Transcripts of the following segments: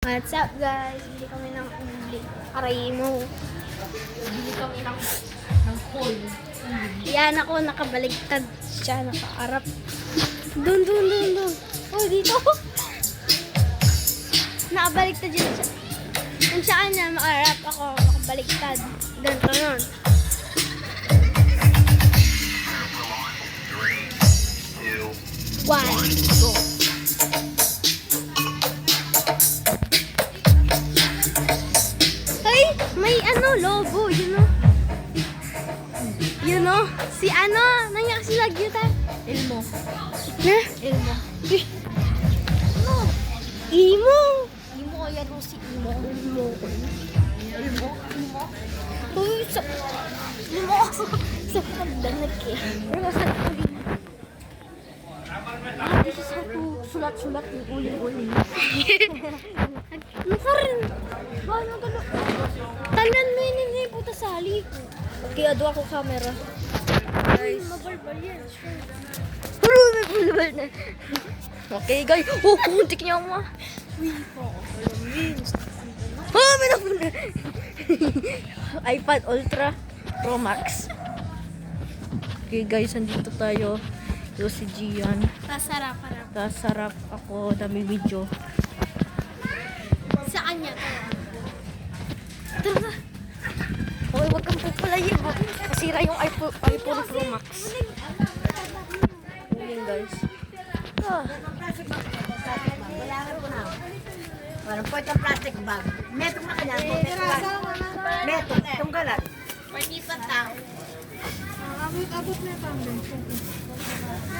What's up guys? Bili kami ng uli. Aray mo. Bili kami ng call. Yan ako, nakabaligtad siya, nakaarap. Dun. Oh, dito. Nakabaligtad dyan siya. Kung saan niya makaarap ako, nakabaligtad. Ganito nun. One, go. Ay, may lobo, you know, si nangyari si Lagyuta. Elmo. Na? Elmo. Ano? Imo. Imo o yan o si Imo. Imo. Uy, Imo ako. Sa pagdanak eh. Pero sa This is how to sulat-sulat yung uling-uling. ano ka rin? Paano ka na? Tanan mo yun yung puta sa halik. Okay, ado ako camera. Guys. Mabarbal yan. May na. Okay, guys. Oh, kuntik niya ako. May napuna. iPad Ultra Pro Max. Okay, guys. Andito tayo. Ito si Gian. Pasarap. Kasarap ako. Dami video. Sa kanya. Tara. Okay, wag kang pupalayin. Masira yung iPhone Pro Max. Uling, guys. Parang po itong plastic bag. Metong na kanya. Metong. Itong galat. Panipat tao. Abot na yung foundation.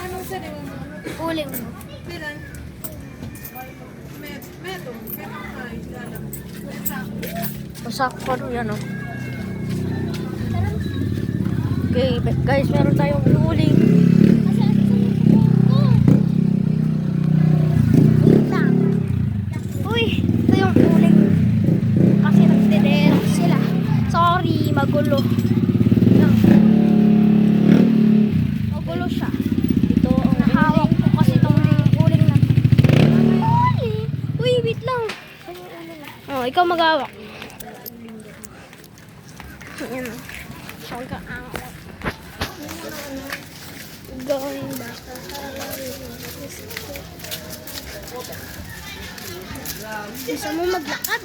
Anong sariwa mo? Uling mo. Pilan? Metong. Metong ay galang. Masak pa rin yan, oh. Okay, guys, meron tayong uling. Uy, ito yung uling. Kasi nagdedero sila. Sorry, magulo. Magulo siya. Ito ang Nahawak ko kasi itong uling na. Uling? Uy, wait lang. Oh, ikaw mag-hawak. Ayan. Huwag ka awak. Going back. Gusto mo maglakad?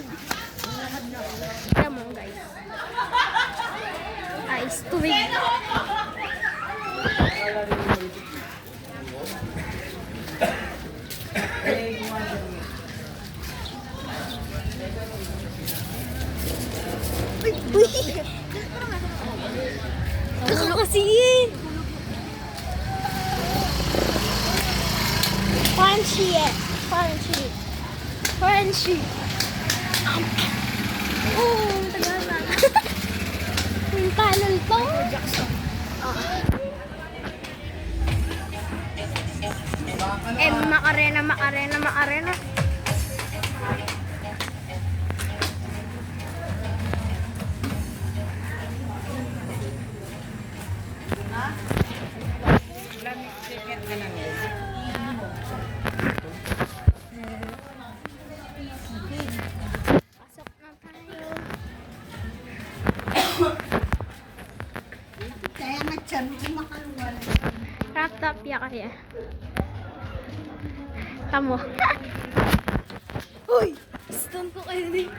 Tara mo guys. Ice tubig. Uy! Kaka kasi Crunchy eh. Crunchy. Oh, tagal na. Yung panel to. Macarena. Pasok na tayo. Kaya nga tiyan mo makaluwal. Tap ya kaya. Tamo. Uy! Stun ko kayo din.